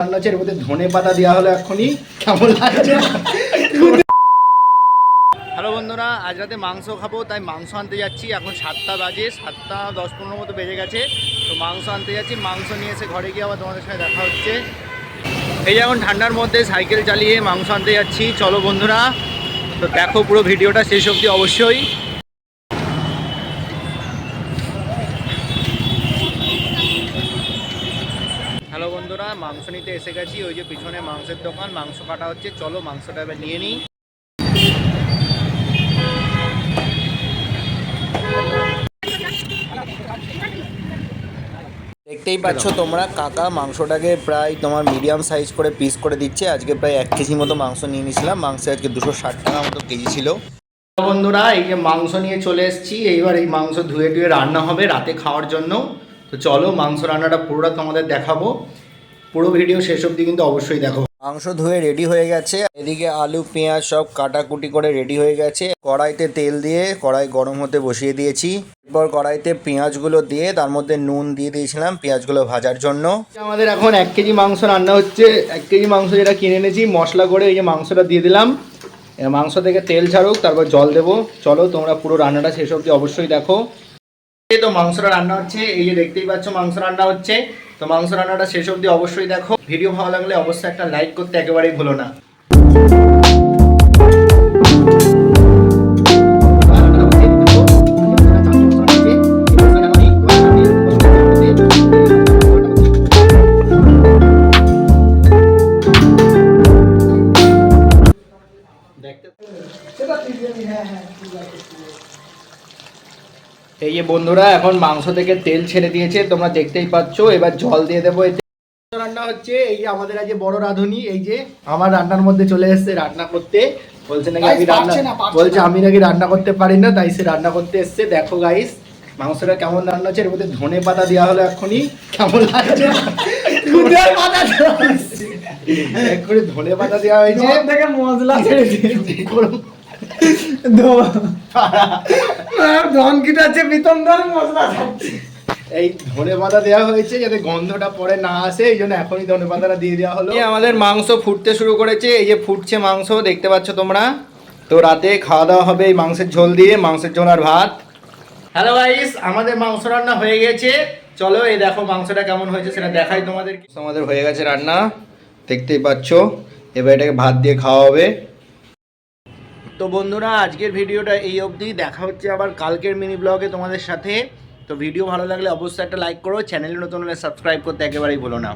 এর মধ্যে ধনে পাতা দেওয়া হলো এখনই, কেমন লাগছে? হ্যালো বন্ধুরা, আজ রাতে মাংস খাবো, তাই মাংস আনতে যাচ্ছি। এখন 7টা বাজে, 7টা 10-15 মতো বেজে গেছে। তো মাংস আনতে যাচ্ছি, মাংস নিয়ে এসে ঘরে গিয়ে আবার তোমাদের সাথে দেখা হচ্ছে। এই যে এখন ঠান্ডার মধ্যে সাইকেল চালিয়ে মাংস আনতে যাচ্ছি। চলো বন্ধুরা, তো দেখো পুরো ভিডিওটা শেষ অবধি অবশ্যই। হ্যালো বন্ধুরা, মাংস নিতে এসে গেছি। ওই যে পিছনে মাংসের দোকান, মাংস কাটা হচ্ছে। চলো মাংসটা এবার নিয়ে নিই। দেখতেই পাচ্ছ তোমরা, কাকা মাংসটাকে প্রায় তোমার মিডিয়াম সাইজ করে পিস করে দিচ্ছে। আজকে প্রায় 1 কেজি মতো মাংস নিয়ে নিয়েছিলাম। মাংস আজকে 260 টাকা মতো কেজি ছিল। বন্ধুরা, এই যে মাংস নিয়ে চলে এসেছি। এইবার এই মাংস ধুয়ে রান্না হবে রাতে খাওয়ার জন্য। তো চলো মাংস রান্নাটা পুরোটা তোমাদের দেখাবো। পুরো ভিডিও শেষ অবধি কিন্তু অবশ্যই দেখো। মাংস ধুয়ে রেডি হয়ে গেছে। এদিকে আলু পেঁয়াজ সব কাটাকুটি করে রেডি হয়ে গেছে। কড়াইতে তেল দিয়ে কড়াই গরম হতে বসিয়ে দিয়েছি। এরপর কড়াইতে পেঁয়াজগুলো দিয়ে তার মধ্যে নুন দিয়ে দিয়েছিলাম পেঁয়াজগুলো ভাজার জন্য। আমাদের এখন 1 কেজি মাংস রান্না হচ্ছে। 1 কেজি মাংস যেটা কিনে এনেছি মশলা করে এই যে মাংসটা দিয়ে দিলাম। মাংস থেকে তেল ছাড়ুক, তারপর জল দেবো। চলো তোমরা পুরো রান্নাটা শেষ অবধি অবশ্যই দেখো। তো মাংসটা রান্না হচ্ছে, এই যে দেখতেই পাচ্ছ মাংস রান্না হচ্ছে। তো মাংস রান্নাটা শেষ অবধি অবশ্যই দেখো। ভিডিও ভালো লাগলে অবশ্যই একটা লাইক করতে একেবারেই ভুলো না। এই যে বন্ধুরা, এখন মাংস থেকে তেল ছেড়ে দিয়েছে, তোমরা দেখতেই পাচ্ছ। এবার জল দিয়ে দেবো। রান্না হচ্ছে এই যে আমাদের আজ বড় রাঁধুনি, এই যে আমার রান্নার মধ্যে চলে এসছে রান্না করতে। বলছে নাকি আমি নাকি রান্না করতে পারি না, তাই সে রান্না করতে এসছে। দেখো গাইস মাংসটা কেমন রান্না হচ্ছে। এর মধ্যে ধনে পাতা দেওয়া হলো এখনই, কেমন লাগছে? ধনে পাতা দেওয়া হয়েছে, মশলা ছেড়ে দিয়েছে। এই ধনে পাতা দেওয়া হয়েছে যাতে গন্ধটা পরে না আসে, এই জন্য এখনই ধনে পাতাটা দিয়ে দেওয়া হলো। আমাদের মাংস ফুটতে শুরু করেছে, এই যে ফুটছে মাংস, দেখতে পাচ্ছ তোমরা। তো রাতে খাওয়া দাওয়া হবে এই মাংসের ঝোল দিয়ে, মাংসের ঝোল আর ভাত। হ্যালো গাইস, আমাদের মাংস রান্না হয়ে গেছে। চলো এই দেখো মাংসটা কেমন হয়েছে সেটা দেখাই তোমাদের। আমাদের হয়ে গেছে রান্না, দেখতেই পাচ্ছ। এবার এটাকে ভাত দিয়ে খাওয়া হবে। তো বন্ধুরা, আজকের ভিডিওটা এই অবধি। দেখা হচ্ছে আবার কালকের মিনি ব্লগে তোমাদের সাথে। তো ভিডিও ভালো লাগলে অবশ্যই একটা লাইক করো, চ্যানেলে নতুন হলে সাবস্ক্রাইব করতে একেবারেই ভুলো না।